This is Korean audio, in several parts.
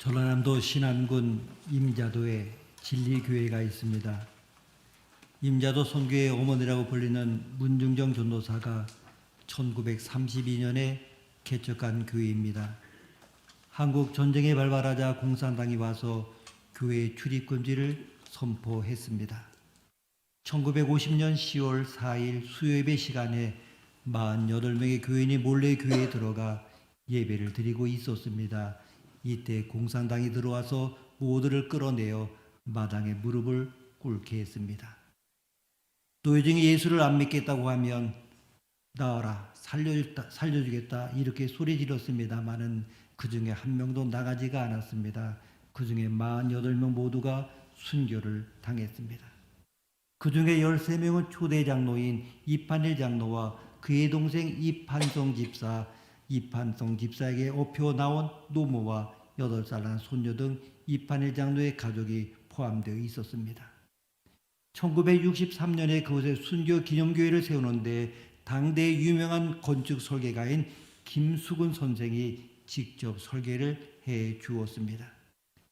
전라남도 신안군 임자도에 진리교회가 있습니다. 임자도 선교의 어머니라고 불리는 문중정 전도사가 1932년에 개척한 교회입니다. 한국 전쟁이 발발하자 공산당이 와서 교회 출입금지를 선포했습니다. 1950년 10월 4일 수요예배 시간에 48명의 교인이 몰래 교회에 들어가 예배를 드리고 있었습니다. 이때 공산당이 들어와서 모두를 끌어내어 마당에 무릎을 꿇게 했습니다. 노예중에 예수를 안 믿겠다고 하면 나와라, 살려주겠다 이렇게 소리 질렀습니다마는 그 중에 한 명도 나가지가 않았습니다. 그 중에 48명 모두가 순교를 당했습니다. 그 중에 13명은 초대 장로인 이판일 장로와 그의 동생 이판성 집사에게 업혀 나온 노모와 8살 난 손녀 등 이판일 장로의 가족이 포함되어 있었습니다. 1963년에 그곳에 순교 기념교회를 세우는데 당대 유명한 건축 설계가인 김수근 선생이 직접 설계를 해 주었습니다.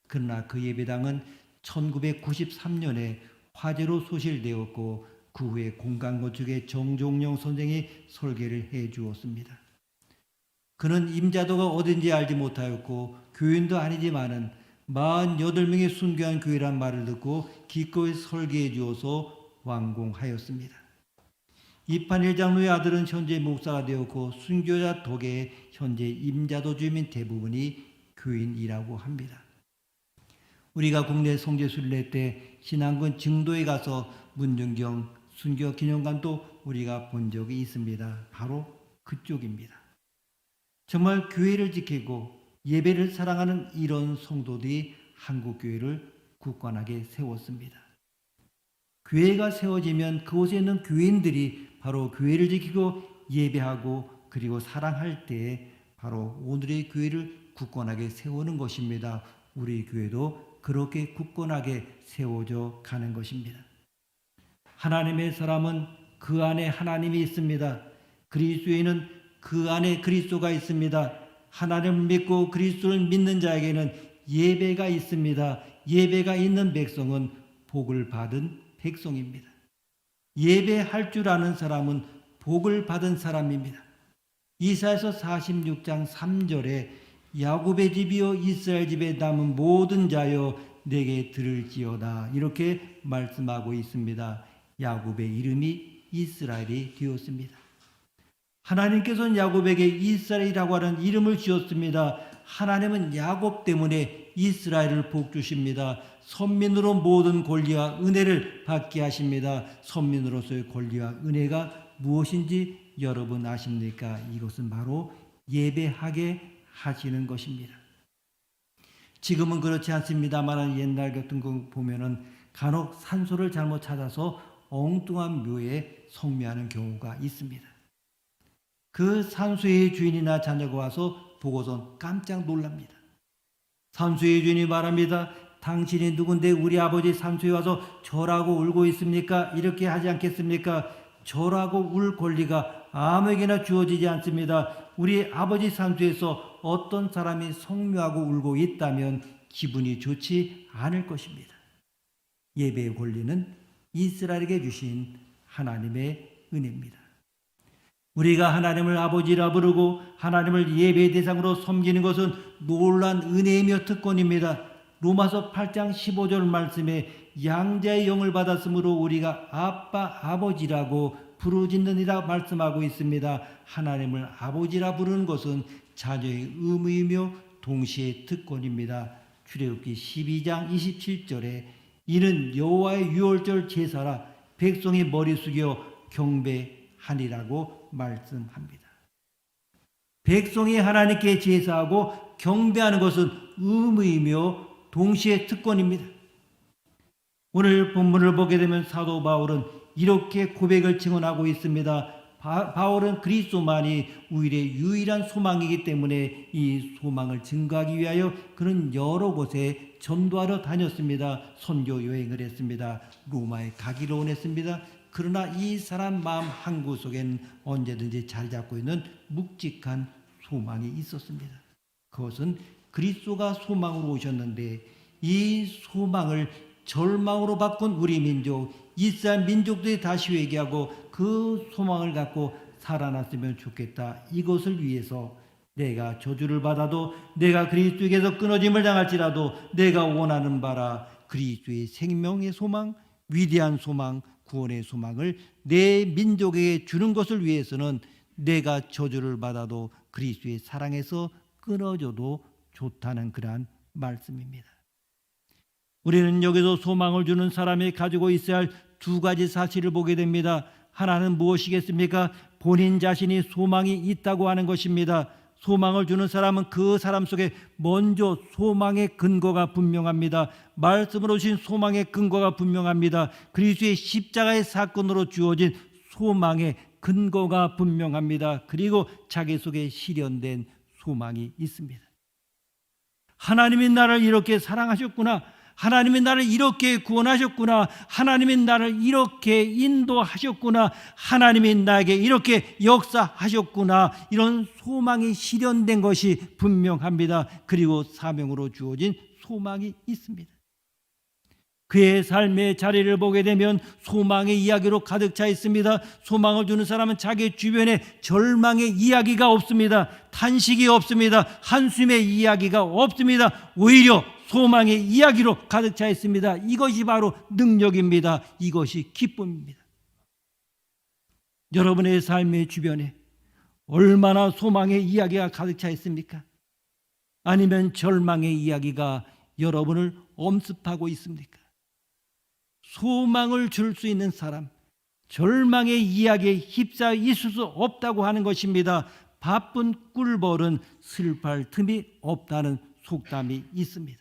그러나 그 예배당은 1993년에 화재로 소실되었고 그 후에 공간 건축의 정종영 선생이 설계를 해 주었습니다. 그는 임자도가 어딘지 알지 못하였고 교인도 아니지만은 48명이 순교한 교회란 말을 듣고 기꺼이 설계해 주어서 완공하였습니다. 이판일 장로의 아들은 현재 목사가 되었고 순교자 덕에 현재 임자도 주민 대부분이 교인이라고 합니다. 우리가 국내 성지순례 때 신안군 증도에 가서 문중경 순교 기념관도 우리가 본 적이 있습니다. 바로 그쪽입니다. 정말 교회를 지키고 예배를 사랑하는 이런 성도들이 한국교회를 굳건하게 세웠습니다. 교회가 세워지면 그곳에 있는 교인들이 바로 교회를 지키고 예배하고 그리고 사랑할 때 바로 오늘의 교회를 굳건하게 세우는 것입니다. 우리 교회도 그렇게 굳건하게 세워져 가는 것입니다. 하나님의 사람은 그 안에 하나님이 있습니다. 그리스도에는 그 안에 그리스도가 있습니다. 하나님을 믿고 그리스도를 믿는 자에게는 예배가 있습니다. 예배가 있는 백성은 복을 받은 백성입니다. 예배할 줄 아는 사람은 복을 받은 사람입니다. 이사야서 46장 3절에 야곱의 집이요 이스라엘 집에 남은 모든 자여 내게 들을지어다 이렇게 말씀하고 있습니다. 야곱의 이름이 이스라엘이 되었습니다. 하나님께서는 야곱에게 이스라엘이라고 하는 이름을 지었습니다. 하나님은 야곱 때문에 이스라엘을 복주십니다. 선민으로 모든 권리와 은혜를 받게 하십니다. 선민으로서의 권리와 은혜가 무엇인지 여러분 아십니까? 이것은 바로 예배하게 하시는 것입니다. 지금은 그렇지 않습니다만 옛날 같은 거 보면은 간혹 산소를 잘못 찾아서 엉뚱한 묘에 성묘하는 경우가 있습니다. 그 산소의 주인이나 자녀가 와서 보고선 깜짝 놀랍니다. 산소의 주인이 말합니다. 당신이 누군데 우리 아버지 산소에 와서 절하고 울고 있습니까? 이렇게 하지 않겠습니까? 절하고 울 권리가 아무에게나 주어지지 않습니다. 우리 아버지 산소에서 어떤 사람이 성묘하고 울고 있다면 기분이 좋지 않을 것입니다. 예배의 권리는 이스라엘에게 주신 하나님의 은혜입니다. 우리가 하나님을 아버지라 부르고 하나님을 예배의 대상으로 섬기는 것은 놀란 은혜이며 특권입니다. 로마서 8장 15절 말씀에 양자의 영을 받았으므로 우리가 아빠 아버지라고 부르짖느니라 말씀하고 있습니다. 하나님을 아버지라 부르는 것은 자녀의 의무이며 동시에 특권입니다. 출애굽기 12장 27절에 이는 여호와의 유월절 제사라 백성이 머리 숙여 경배하니라고 말씀합니다. 백성이 하나님께 제사하고 경배하는 것은 의무이며 동시에 특권입니다. 오늘 본문을 보게 되면 사도 바울은 이렇게 고백을 증언하고 있습니다. 바울은 그리스도만이 우리의 유일한 소망이기 때문에 이 소망을 증거하기 위하여 그는 여러 곳에 전도하러 다녔습니다. 선교 여행을 했습니다. 로마에 가기로 원했습니다. 그러나 이 사람 마음 한구석엔 언제든지 자리 잡고 있는 묵직한 소망이 있었습니다. 그것은 그리스도가 소망으로 오셨는데 이 소망을 절망으로 바꾼 우리 민족, 이스라엘 민족들이 다시 회개하고 그 소망을 갖고 살아났으면 좋겠다. 이것을 위해서 내가 저주를 받아도, 내가 그리스도에게서 끊어짐을 당할지라도 내가 원하는 바라 그리스도의 생명의 소망, 위대한 소망, 구원의 소망을 내 민족에게 주는 것을 위해서는 내가 저주를 받아도 그리스도의 사랑에서 끊어져도 좋다는 그러한 말씀입니다. 우리는 여기서 소망을 주는 사람이 가지고 있어야 할 두 가지 사실을 보게 됩니다. 하나는 무엇이겠습니까? 본인 자신이 소망이 있다고 하는 것입니다. 소망을 주는 사람은 그 사람 속에 먼저 소망의 근거가 분명합니다. 말씀으로 주신 소망의 근거가 분명합니다. 그리스도의 십자가의 사건으로 주어진 소망의 근거가 분명합니다. 그리고 자기 속에 실현된 소망이 있습니다. 하나님이 나를 이렇게 사랑하셨구나. 하나님이 나를 이렇게 구원하셨구나. 하나님이 나를 이렇게 인도하셨구나. 하나님이 나에게 이렇게 역사하셨구나. 이런 소망이 실현된 것이 분명합니다. 그리고 사명으로 주어진 소망이 있습니다. 그의 삶의 자리를 보게 되면 소망의 이야기로 가득 차 있습니다. 소망을 주는 사람은 자기 주변에 절망의 이야기가 없습니다. 탄식이 없습니다. 한숨의 이야기가 없습니다. 오히려 소망의 이야기로 가득 차 있습니다. 이것이 바로 능력입니다. 이것이 기쁨입니다. 여러분의 삶의 주변에 얼마나 소망의 이야기가 가득 차 있습니까? 아니면 절망의 이야기가 여러분을 엄습하고 있습니까? 소망을 줄 수 있는 사람, 절망의 이야기에 휩싸여 있을 수 없다고 하는 것입니다. 바쁜 꿀벌은 슬퍼할 틈이 없다는 속담이 있습니다.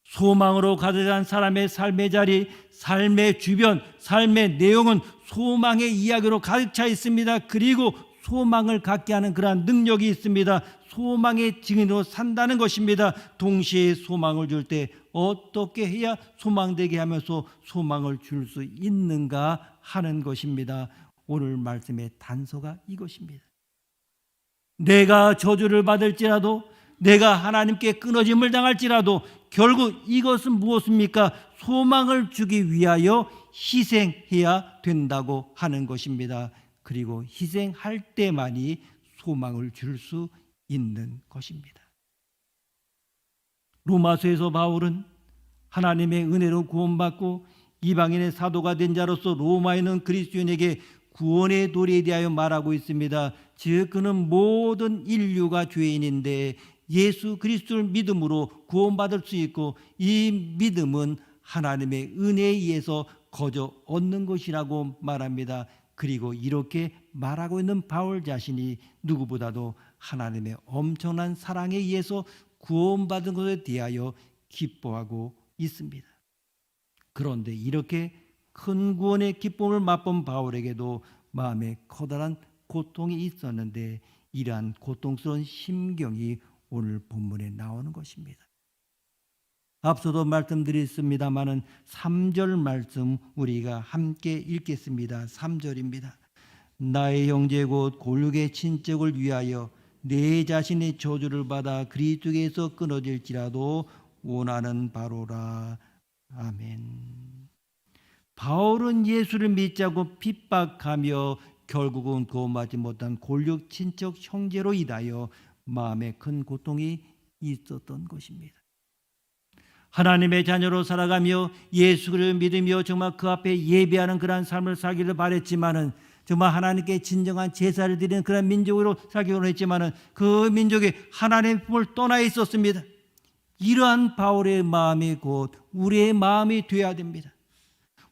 소망으로 가득한 사람의 삶의 자리, 삶의 주변, 삶의 내용은 소망의 이야기로 가득 차 있습니다. 그리고 소망을 갖게 하는 그러한 능력이 있습니다. 소망의 증인으로 산다는 것입니다. 동시에 소망을 줄 때 어떻게 해야 소망되게 하면서 소망을 줄 수 있는가 하는 것입니다. 오늘 말씀의 단서가 이것입니다. 내가 저주를 받을지라도, 내가 하나님께 끊어짐을 당할지라도 결국 이것은 무엇입니까? 소망을 주기 위하여 희생해야 된다고 하는 것입니다. 그리고 희생할 때만이 소망을 줄 수 있는 것입니다. 로마서에서 바울은 하나님의 은혜로 구원받고 이방인의 사도가 된 자로서 로마에 있는 그리스도인에게 구원의 도리에 대하여 말하고 있습니다. 즉 그는 모든 인류가 죄인인데 예수 그리스도를 믿음으로 구원받을 수 있고 이 믿음은 하나님의 은혜에 의해서 거저 얻는 것이라고 말합니다. 그리고 이렇게 말하고 있는 바울 자신이 누구보다도 하나님의 엄청난 사랑에 의해서 구원받은 것에 대하여 기뻐하고 있습니다. 그런데 이렇게 큰 구원의 기쁨을 맛본 바울에게도 마음에 커다란 고통이 있었는데 이러한 고통스러운 심경이 오늘 본문에 나오는 것입니다. 앞서도 말씀드렸습니다마는 3절 말씀 우리가 함께 읽겠습니다. 3절입니다. 나의 형제 곧 골육의 친척을 위하여 내 자신의 저주를 받아 그리스도에게서 끊어질지라도 원하는 바로라. 아멘. 바울은 예수를 믿자고 핍박하며 결국은 구원받지 못한 골육 친척 형제로 인하여 마음에 큰 고통이 있었던 것입니다. 하나님의 자녀로 살아가며 예수를 믿으며 정말 그 앞에 예배하는 그런 삶을 살기를 바랬지만은 정말 하나님께 진정한 제사를 드리는 그런 민족으로 살기로 했지만은 그 민족이 하나님의 품을 떠나 있었습니다. 이러한 바울의 마음이 곧 우리의 마음이 되어야 됩니다.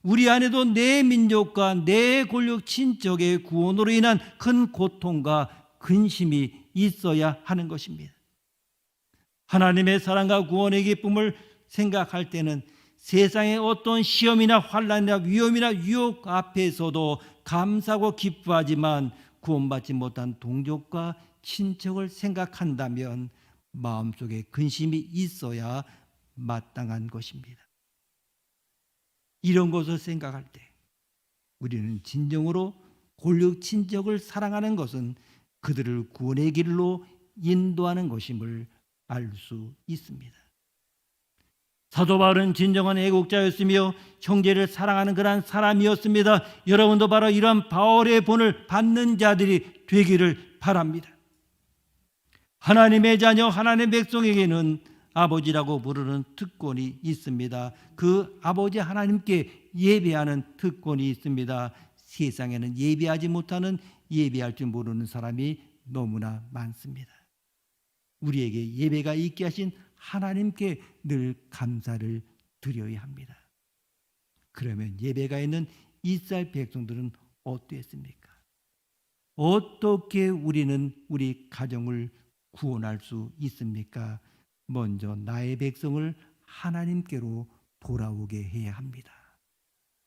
우리 안에도 내 민족과 내 골육 친척의 구원으로 인한 큰 고통과 근심이 있어야 하는 것입니다. 하나님의 사랑과 구원의 기쁨을 생각할 때는 세상의 어떤 시험이나 환난이나 위험이나 유혹 앞에서도 감사하고 기뻐하지만 구원받지 못한 동족과 친척을 생각한다면 마음속에 근심이 있어야 마땅한 것입니다. 이런 것을 생각할 때 우리는 진정으로 골육 친척을 사랑하는 것은 그들을 구원의 길로 인도하는 것임을 알 수 있습니다. 사도 바울은 진정한 애국자였으며 형제를 사랑하는 그런 사람이었습니다. 여러분도 바로 이런 바울의 본을 받는 자들이 되기를 바랍니다. 하나님의 자녀, 하나님의 백성에게는 아버지라고 부르는 특권이 있습니다. 그 아버지 하나님께 예배하는 특권이 있습니다. 세상에는 예배하지 못하는, 예배할 줄 모르는 사람이 너무나 많습니다. 우리에게 예배가 있게 하신 하나님께 늘 감사를 드려야 합니다. 그러면 예배가 있는 이스라엘 백성들은 어땠습니까? 어떻게 우리는 우리 가정을 구원할 수 있습니까? 먼저 나의 백성을 하나님께로 돌아오게 해야 합니다.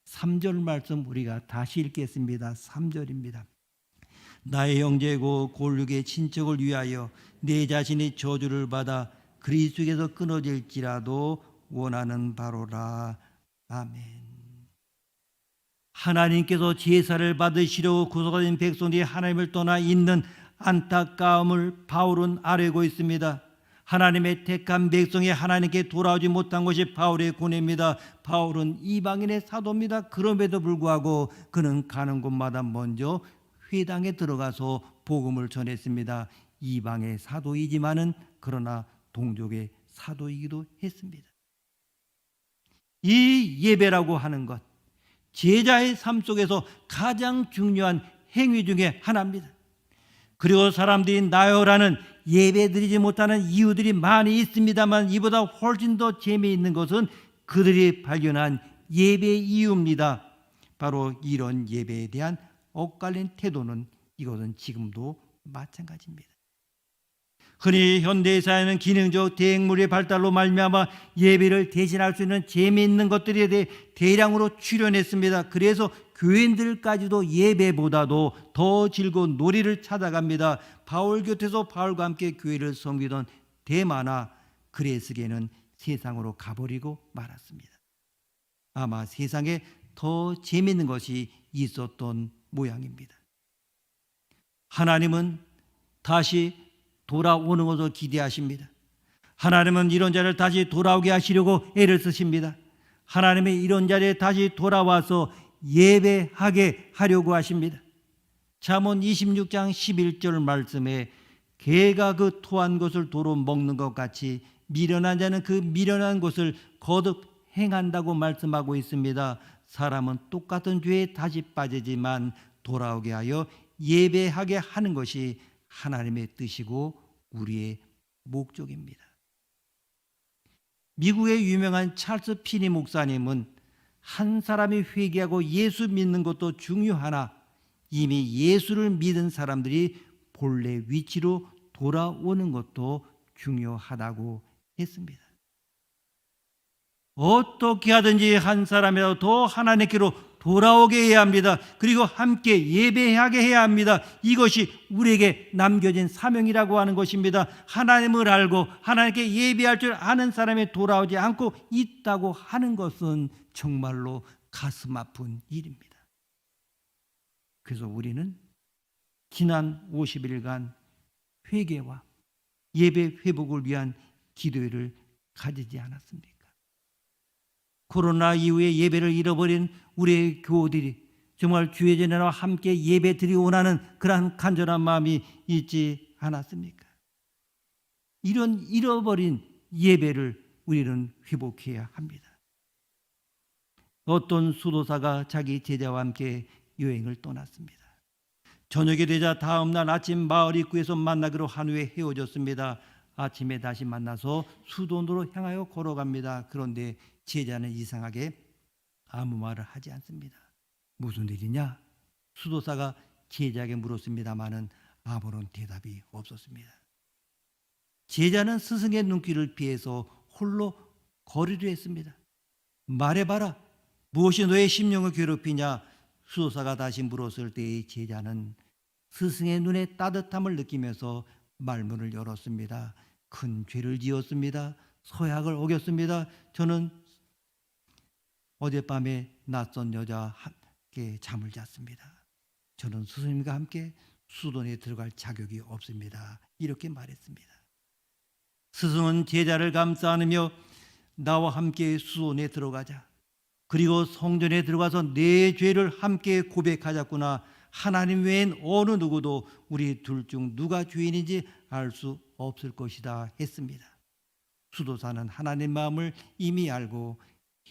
3절 말씀 우리가 다시 읽겠습니다. 3절입니다. 나의 형제고 골육의 친척을 위하여 내 자신이 저주를 받아 그리스도에서 끊어질지라도 원하는 바로라. 아멘. 하나님께서 제사를 받으시려 구속된 백성들이 하나님을 떠나 있는 안타까움을 바울은 알고 있습니다. 하나님의 택한 백성이 하나님께 돌아오지 못한 것이 바울의 고뇌입니다. 바울은 이방인의 사도입니다. 그럼에도 불구하고 그는 가는 곳마다 먼저 회당에 들어가서 복음을 전했습니다. 이방의 사도이지만은 그러나 동족의 사도이기도 했습니다. 이 예배라고 하는 것, 제자의 삶 속에서 가장 중요한 행위 중에 하나입니다. 그리고 사람들이 나열하는 예배드리지 못하는 이유들이 많이 있습니다만 이보다 훨씬 더 재미있는 것은 그들이 발견한 예배 이유입니다. 바로 이런 예배에 대한 엇갈린 태도는 이것은 지금도 마찬가지입니다. 흔히 현대사회는 기능적 대행물의 발달로 말미암아 예배를 대신할 수 있는 재미있는 것들에 대해 대량으로 출연했습니다. 그래서 교인들까지도 예배보다도 더 즐거운 놀이를 찾아갑니다. 바울 곁에서 바울과 함께 교회를 섬기던 데마나 그레스게는 세상으로 가버리고 말았습니다. 아마 세상에 더 재미있는 것이 있었던 모양입니다. 하나님은 다시 돌아오는 것을 기대하십니다. 하나님은 이런 자를 다시 돌아오게 하시려고 애를 쓰십니다. 하나님의 이런 자리에 다시 돌아와서 예배하게 하려고 하십니다. 잠언 26장 11절 말씀에 개가 그 토한 것을 도로 먹는 것 같이 미련한 자는 그 미련한 것을 거듭 행한다고 말씀하고 있습니다. 사람은 똑같은 죄에 다시 빠지지만 돌아오게 하여 예배하게 하는 것이 하나님의 뜻이고 우리의 목적입니다. 미국의 유명한 찰스 피니 목사님은 한 사람이 회개하고 예수 믿는 것도 중요하나 이미 예수를 믿은 사람들이 본래 위치로 돌아오는 것도 중요하다고 했습니다. 어떻게 하든지 한 사람이라도 더 하나님께로 돌아오게 해야 합니다. 그리고 함께 예배하게 해야 합니다. 이것이 우리에게 남겨진 사명이라고 하는 것입니다. 하나님을 알고 하나님께 예배할 줄 아는 사람이 돌아오지 않고 있다고 하는 것은 정말로 가슴 아픈 일입니다. 그래서 우리는 지난 50일간 회개와 예배 회복을 위한 기도회를 가지지 않았습니까? 코로나 이후에 예배를 잃어버린 우리의 교우들이 정말 주의 전에와 함께 예배 드리고 원하는 그러한 간절한 마음이 있지 않았습니까? 이런 잃어버린 예배를 우리는 회복해야 합니다. 어떤 수도사가 자기 제자와 함께 여행을 떠났습니다. 저녁이 되자 다음 날 아침 마을 입구에서 만나기로 한 후에 헤어졌습니다. 아침에 다시 만나서 수도원으로 향하여 걸어갑니다. 그런데 제자는 이상하게 아무 말을 하지 않습니다. 무슨 일이냐? 수도사가 제자에게 물었습니다마는 아무런 대답이 없었습니다. 제자는 스승의 눈길을 피해서 홀로 거리려 했습니다. 말해봐라. 무엇이 너의 심령을 괴롭히냐? 수도사가 다시 물었을 때의 제자는 스승의 눈에 따뜻함을 느끼면서 말문을 열었습니다. 큰 죄를 지었습니다. 서약을 어겼습니다. 저는 어젯밤에 낯선 여자와 함께 잠을 잤습니다. 저는 스승님과 함께 수도원에 들어갈 자격이 없습니다. 이렇게 말했습니다. 스승은 제자를 감싸 안으며 나와 함께 수원에 들어가자. 그리고 성전에 들어가서 내 죄를 함께 고백하자꾸나. 하나님 외엔 어느 누구도 우리 둘 중 누가 죄인인지 알 수 없을 것이다 했습니다. 수도사는 하나님 마음을 이미 알고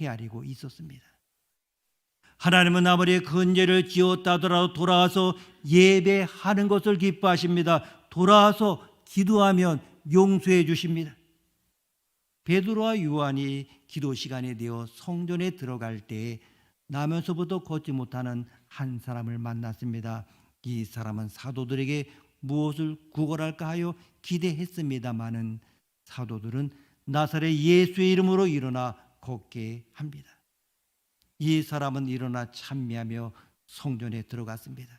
헤아리고 있었습니다. 하나님은 아무리 큰 죄를 지었다 하더라도 돌아와서 예배하는 것을 기뻐하십니다. 돌아와서 기도하면 용서해 주십니다. 베드로와 요한이 기도 시간이 되어 성전에 들어갈 때 나면서부터 걷지 못하는 한 사람을 만났습니다. 이 사람은 사도들에게 무엇을 구걸할까 하여 기대했습니다마는 사도들은 나사렛 예수의 이름으로 일어나 걷게 합니다. 이 사람은 일어나 찬미하며 성전에 들어갔습니다.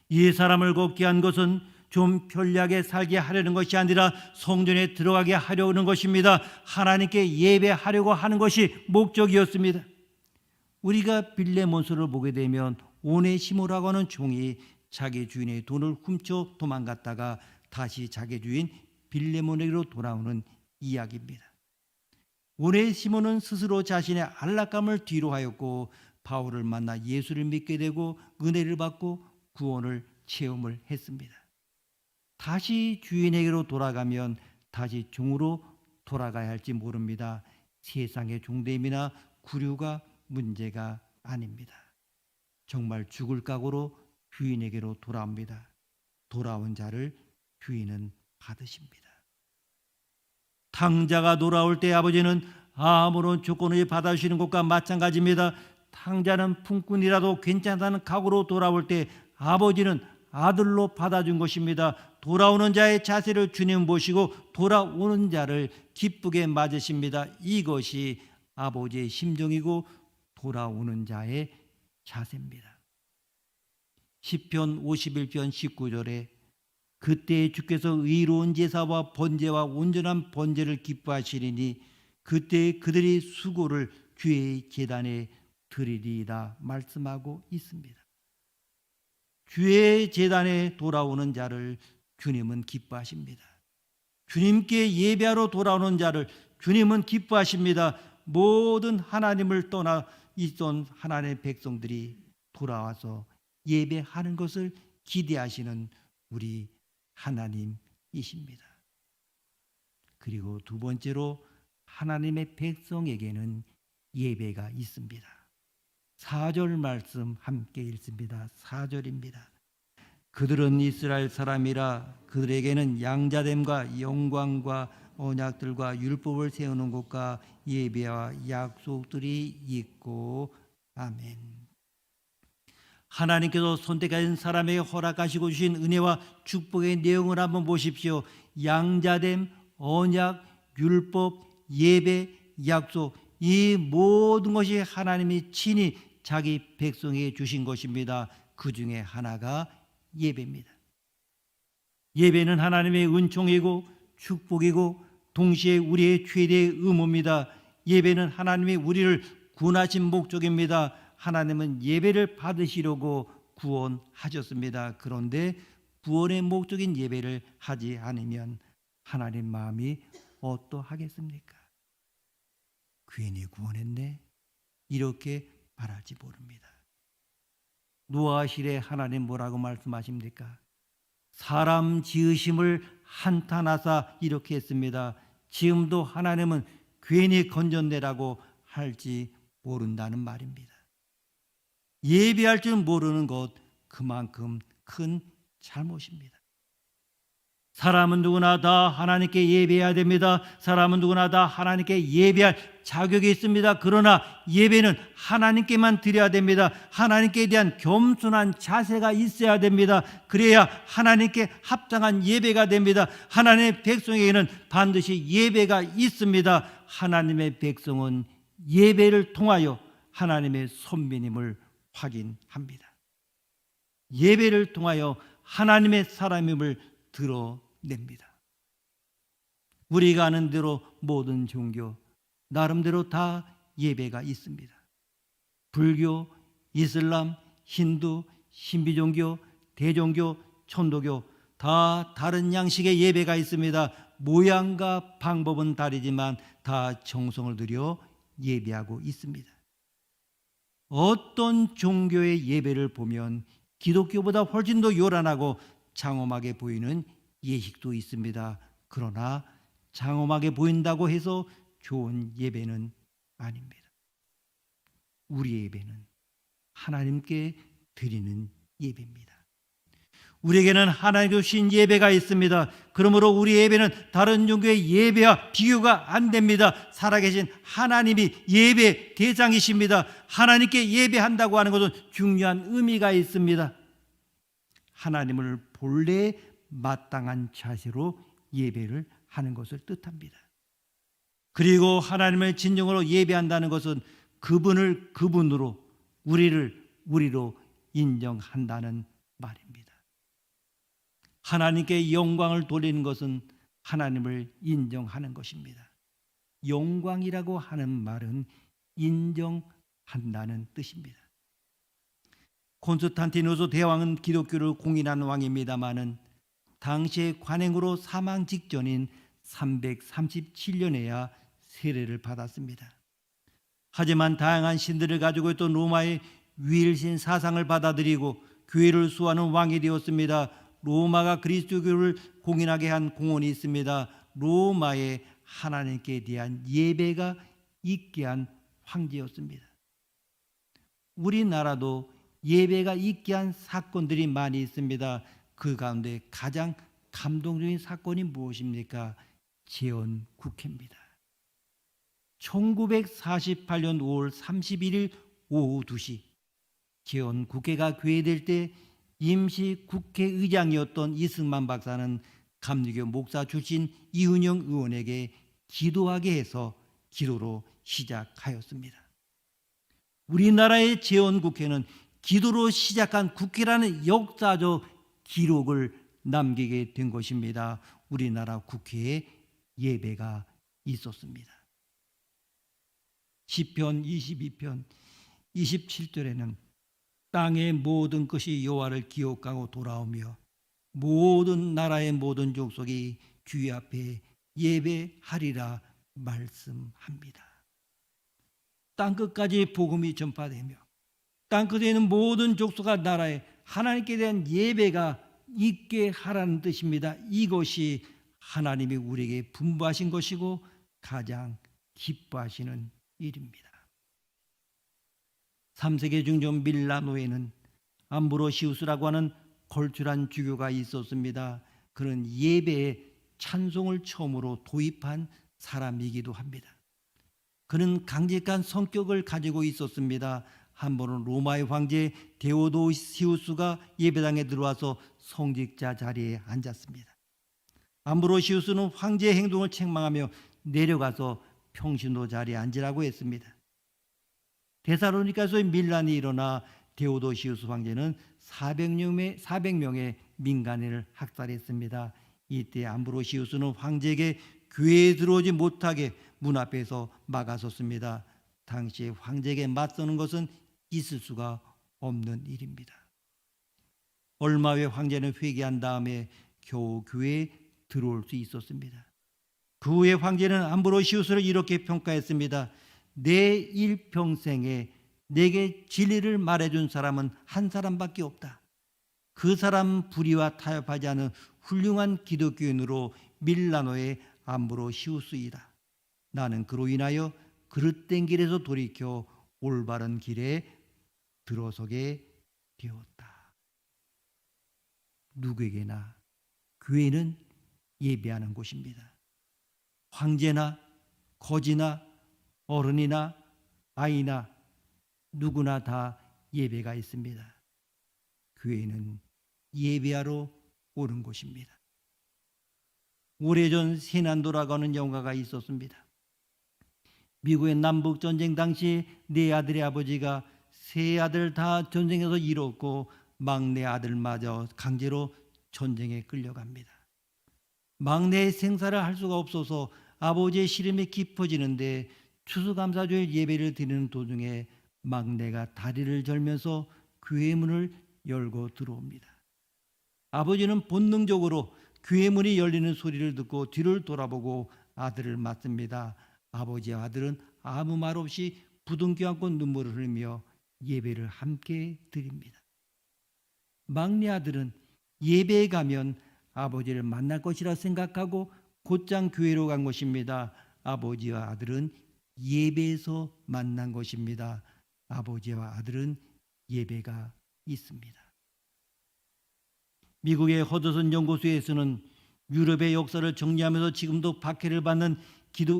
이 사람을 걷게 한 것은 좀 편리하게 살게 하려는 것이 아니라 성전에 들어가게 하려는 것입니다. 하나님께 예배하려고 하는 것이 목적이었습니다. 우리가 빌레몬서를 보게 되면 오네시모라고 하는 종이 자기 주인의 돈을 훔쳐 도망갔다가 다시 자기 주인 빌레몬에게로 돌아오는 이야기입니다. 오네시모는 스스로 자신의 안락감을 뒤로하였고 바울을 만나 예수를 믿게 되고 은혜를 받고 구원을 체험을 했습니다. 다시 주인에게로 돌아가면 다시 종으로 돌아가야 할지 모릅니다. 세상의 종됨이나 구류가 문제가 아닙니다. 정말 죽을 각오로 주인에게로 돌아옵니다. 돌아온 자를 주인은 받으십니다. 탕자가 돌아올 때 아버지는 아무런 조건 없이 받아주시는 것과 마찬가지입니다. 탕자는 품꾼이라도 괜찮다는 각오로 돌아올 때 아버지는 아들로 받아준 것입니다. 돌아오는 자의 자세를 주님 보시고 돌아오는 자를 기쁘게 맞으십니다. 이것이 아버지의 심정이고 돌아오는 자의 자세입니다. 시편 51편 19절에 그때 주께서 의로운 제사와 번제와 온전한 번제를 기뻐하시리니 그때 그들이 수고를 주의 제단에 드리리이다 말씀하고 있습니다. 주의 제단에 돌아오는 자를 주님은 기뻐하십니다. 주님께 예배하러 돌아오는 자를 주님은 기뻐하십니다. 모든 하나님을 떠나 있던 하나님의 백성들이 돌아와서 예배하는 것을 기대하시는 우리 하나님이십니다. 그리고 두 번째로 하나님의 백성에게는 예배가 있습니다. 4절 말씀 함께 읽습니다. 4절입니다. 그들은 이스라엘 사람이라 그들에게는 양자됨과 영광과 언약들과 율법을 세우는 것과 예배와 약속들이 있고 아멘. 하나님께서 선택하신 사람에게 허락하시고 주신 은혜와 축복의 내용을 한번 보십시오. 양자됨, 언약, 율법, 예배, 약속, 이 모든 것이 하나님이 친히 자기 백성에게 주신 것입니다. 그 중에 하나가 예배입니다. 예배는 하나님의 은총이고 축복이고 동시에 우리의 최대의 의무입니다. 예배는 하나님이 우리를 구원하신 목적입니다. 하나님은 예배를 받으시려고 구원하셨습니다. 그런데 구원의 목적인 예배를 하지 않으면 하나님 마음이 어떠하겠습니까? 괜히 구원했네 이렇게 말할지 모릅니다. 노아실에 하나님 뭐라고 말씀하십니까? 사람 지으심을 한탄하사 이렇게 했습니다. 지금도 하나님은 괜히 건져내라고 할지 모른다는 말입니다. 예배할 줄 모르는 것 그만큼 큰 잘못입니다. 사람은 누구나 다 하나님께 예배해야 됩니다. 사람은 누구나 다 하나님께 예배할 자격이 있습니다. 그러나 예배는 하나님께만 드려야 됩니다. 하나님께 대한 겸손한 자세가 있어야 됩니다. 그래야 하나님께 합당한 예배가 됩니다. 하나님의 백성에게는 반드시 예배가 있습니다. 하나님의 백성은 예배를 통하여 하나님의 선민임을 확인합니다. 예배를 통하여 하나님의 사람임을 드러냅니다. 우리가 아는 대로 모든 종교 나름대로 다 예배가 있습니다. 불교, 이슬람, 힌두, 신비종교, 대종교, 천도교 다 다른 양식의 예배가 있습니다. 모양과 방법은 다르지만 다 정성을 들여 예배하고 있습니다. 어떤 종교의 예배를 보면 기독교보다 훨씬 더 요란하고 장엄하게 보이는 예식도 있습니다. 그러나 장엄하게 보인다고 해서 좋은 예배는 아닙니다. 우리 예배는 하나님께 드리는 예배입니다. 우리에게는 하나님 주신 예배가 있습니다. 그러므로 우리 예배는 다른 종교의 예배와 비교가 안 됩니다. 살아계신 하나님이 예배 대상이십니다. 하나님께 예배한다고 하는 것은 중요한 의미가 있습니다. 하나님을 본래 마땅한 자세로 예배를 하는 것을 뜻합니다. 그리고 하나님을 진정으로 예배한다는 것은 그분을 그분으로, 우리를 우리로 인정한다는 말입니다. 하나님께 영광을 돌리는 것은 하나님을 인정하는 것입니다. 영광이라고 하는 말은 인정한다는 뜻입니다. 콘스탄티누스 대왕은 기독교를 공인한 왕입니다마는 당시의 관행으로 사망 직전인 337년에야 세례를 받았습니다. 하지만 다양한 신들을 가지고 있던 로마의 위일신 사상을 받아들이고 교회를 수호하는 왕이 되었습니다. 로마가 그리스도교를 공인하게 한 공헌이 있습니다. 로마에 하나님께 대한 예배가 있게 한 황제였습니다. 우리나라도 예배가 있게 한 사건들이 많이 있습니다. 그 가운데 가장 감동적인 사건이 무엇입니까? 제헌국회입니다. 1948년 5월 31일 오후 2시 제헌국회가 개회될 때 임시 국회의장이었던 이승만 박사는 감리교 목사 출신 이은영 의원에게 기도하게 해서 기도로 시작하였습니다. 우리나라의 제헌국회는 기도로 시작한 국회라는 역사적 기록을 남기게 된 것입니다. 우리나라 국회에 예배가 있었습니다. 시편 22편 27절에는 땅의 모든 것이 여호와를 기억하고 돌아오며 모든 나라의 모든 족속이 주의 앞에 예배하리라 말씀합니다. 땅끝까지 복음이 전파되며 땅끝에 있는 모든 족속과 나라에 하나님께 대한 예배가 있게 하라는 뜻입니다. 이것이 하나님이 우리에게 분부하신 것이고 가장 기뻐하시는 일입니다. 3세기 중종 밀라노에는 암브로시우스라고 하는 걸출한 주교가 있었습니다. 그는 예배에 찬송을 처음으로 도입한 사람이기도 합니다. 그는 강직한 성격을 가지고 있었습니다. 한 번은 로마의 황제 데오도시우스가 예배당에 들어와서 성직자 자리에 앉았습니다. 암브로시우스는 황제의 행동을 책망하며 내려가서 평신도 자리에 앉으라고 했습니다. 데살로니가서의 밀란이 일어나 데오도시우스 황제는 400명의 민간인을 학살했습니다. 이때 암브로시우스는 황제에게 교회에 들어오지 못하게 문 앞에서 막아섰습니다. 당시 황제에게 맞서는 것은 있을 수가 없는 일입니다. 얼마 후에 황제는 회개한 다음에 겨우 교회에 들어올 수 있었습니다. 그 후에 황제는 암브로시우스를 이렇게 평가했습니다. 내 일평생에 내게 진리를 말해준 사람은 한 사람밖에 없다. 그 사람 불의와 타협하지 않은 훌륭한 기독교인으로 밀라노의 암브로시우스이다. 나는 그로 인하여 그릇된 길에서 돌이켜 올바른 길에 들어서게 되었다. 누구에게나 교회는 예배하는 곳입니다. 황제나 거지나 어른이나 아이나 누구나 다 예배가 있습니다. 교회는 예배하러 오는 곳입니다. 오래전 세난도라고 하는 영화가 있었습니다. 미국의 남북전쟁 당시 네 아들의 아버지가 세 아들 다 전쟁에서 잃었고 막내 아들마저 강제로 전쟁에 끌려갑니다. 막내의 생사를 할 수가 없어서 아버지의 시름이 깊어지는데 추수감사절 예배를 드리는 도중에 막내가 다리를 절면서 교회 문을 열고 들어옵니다. 아버지는 본능적으로 교회 문이 열리는 소리를 듣고 뒤를 돌아보고 아들을 맞습니다. 아버지와 아들은 아무 말 없이 부둥켜 안고 눈물을 흘리며 예배를 함께 드립니다. 막내 아들은 예배에 가면 아버지를 만날 것이라 생각하고 곧장 교회로 간 것입니다. 아버지와 아들은 예배에서 만난 것입니다. 아버지와 아들은 예배가 있습니다. 미국의 허드슨 연구소에서는 유럽의 역사를 정리하면서 지금도 박해를 받는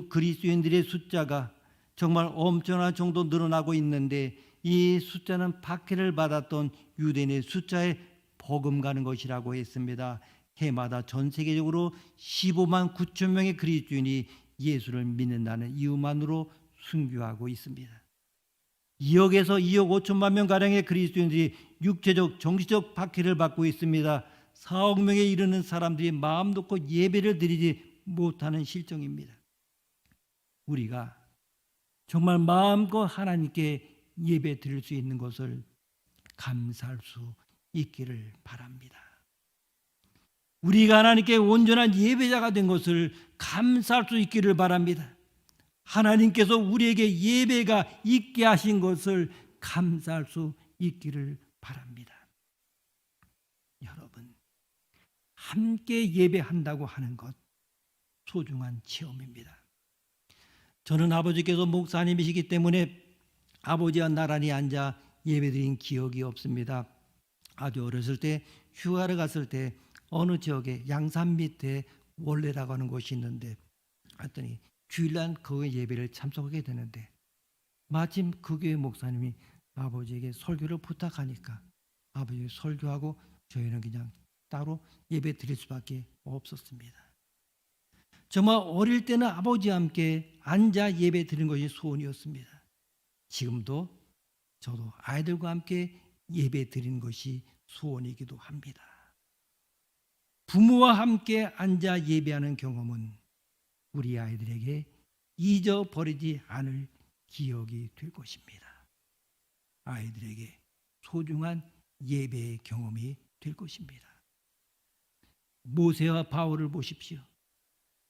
그리스도인들의 숫자가 정말 엄청난 정도 늘어나고 있는데, 이 숫자는 박해를 받았던 유대인의 숫자에 버금가는 것이라고 했습니다. 해마다 전 세계적으로 15만 9천 명의 그리스도인이 예수를 믿는다는 이유만으로 순교하고 있습니다. 2억에서 2억 5천만 명 가량의 그리스도인들이 육체적, 정신적 박해를 받고 있습니다. 4억 명에 이르는 사람들이 마음 놓고 예배를 드리지 못하는 실정입니다. 우리가 정말 마음껏 하나님께 예배 드릴 수 있는 것을 감사할 수 있기를 바랍니다. 우리가 하나님께 온전한 예배자가 된 것을 감사할 수 있기를 바랍니다. 하나님께서 우리에게 예배가 있게 하신 것을 감사할 수 있기를 바랍니다. 여러분, 함께 예배한다고 하는 것 소중한 체험입니다. 저는 아버지께서 목사님이시기 때문에 아버지와 나란히 앉아 예배드린 기억이 없습니다. 아주 어렸을 때 휴가를 갔을 때 어느 지역에 양산 밑에 원래라고 하는 곳이 있는데, 하여튼이 주일날 그 예배를 참석하게 되는데, 마침 그 교회 목사님이 아버지에게 설교를 부탁하니까 아버지 설교하고 저희는 그냥 따로 예배 드릴 수밖에 없었습니다. 정말 어릴 때는 아버지와 함께 앉아 예배 드리는 것이 소원이었습니다. 지금도 저도 아이들과 함께 예배 드리는 것이 소원이기도 합니다. 부모와 함께 앉아 예배하는 경험은 우리 아이들에게 잊어버리지 않을 기억이 될 것입니다. 아이들에게 소중한 예배의 경험이 될 것입니다. 모세와 바울을 보십시오.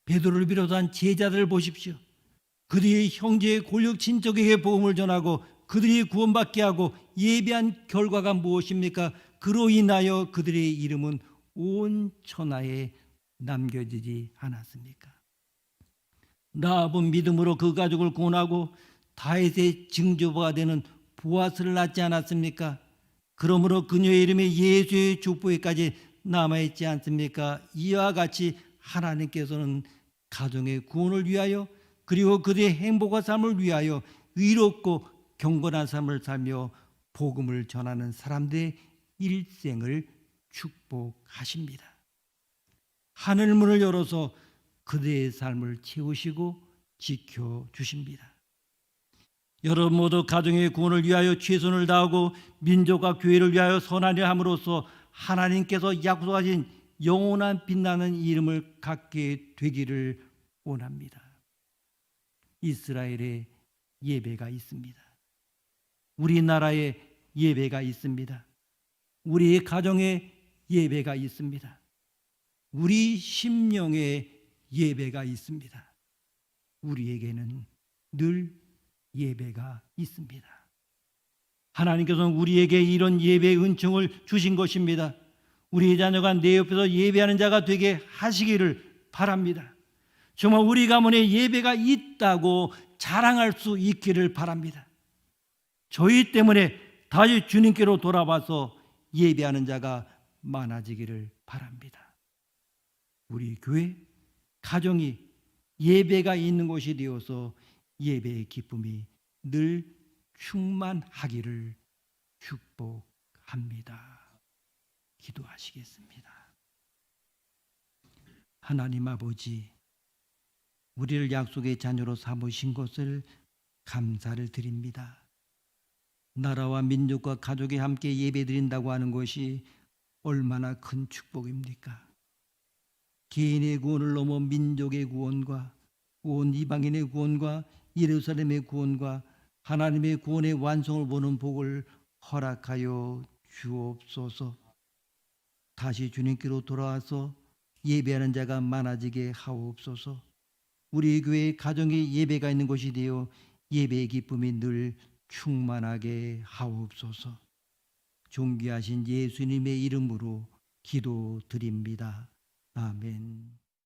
베드로를 비롯한 제자들을 보십시오. 그들이 형제의 골육 친척에게 복음을 전하고 그들이 구원받게 하고 예배한 결과가 무엇입니까? 그로 인하여 그들의 이름은 온 천하에 남겨지지 않았습니까? 라합은 믿음으로 그 가족을 구원하고 다윗의 증조부가 되는 보아스를 낳지 않았습니까? 그러므로 그녀의 이름이 예수의 족보에까지 남아있지 않습니까? 이와 같이 하나님께서는 가정의 구원을 위하여 그리고 그들의 행복한 삶을 위하여 의롭고 경건한 삶을 살며 복음을 전하는 사람들의 일생을 축복하십니다. 하늘문을 열어서 그들의 삶을 채우시고 지켜주십니다. 여러분 모두 가정의 구원을 위하여 최선을 다하고 민족과 교회를 위하여 선한 일을 함으로써 하나님께서 약속하신 영원한 빛나는 이름을 갖게 되기를 원합니다. 이스라엘에 예배가 있습니다. 우리나라에 예배가 있습니다. 우리의 가정에 예배가 있습니다. 우리 심령에 예배가 있습니다. 우리에게는 늘 예배가 있습니다. 하나님께서는 우리에게 이런 예배의 은총을 주신 것입니다. 우리 자녀가 내 옆에서 예배하는 자가 되게 하시기를 바랍니다. 정말 우리 가문에 예배가 있다고 자랑할 수 있기를 바랍니다. 저희 때문에 다시 주님께로 돌아와서 예배하는 자가 많아지기를 바랍니다. 우리 교회, 가정이 예배가 있는 곳이 되어서 예배의 기쁨이 늘 충만하기를 축복합니다. 기도하시겠습니다. 하나님 아버지, 우리를 약속의 자녀로 삼으신 것을 감사를 드립니다. 나라와 민족과 가족이 함께 예배드린다고 하는 것이 얼마나 큰 축복입니까? 개인의 구원을 넘어 민족의 구원과 온 이방인의 구원과 예루살렘의 구원과 하나님의 구원의 완성을 보는 복을 허락하여 주옵소서. 다시 주님께로 돌아와서 예배하는 자가 많아지게 하옵소서. 우리 교회 가정에 예배가 있는 곳이 되어 예배의 기쁨이 늘 충만하게 하옵소서. 존귀하신 예수님의 이름으로 기도드립니다. 아멘.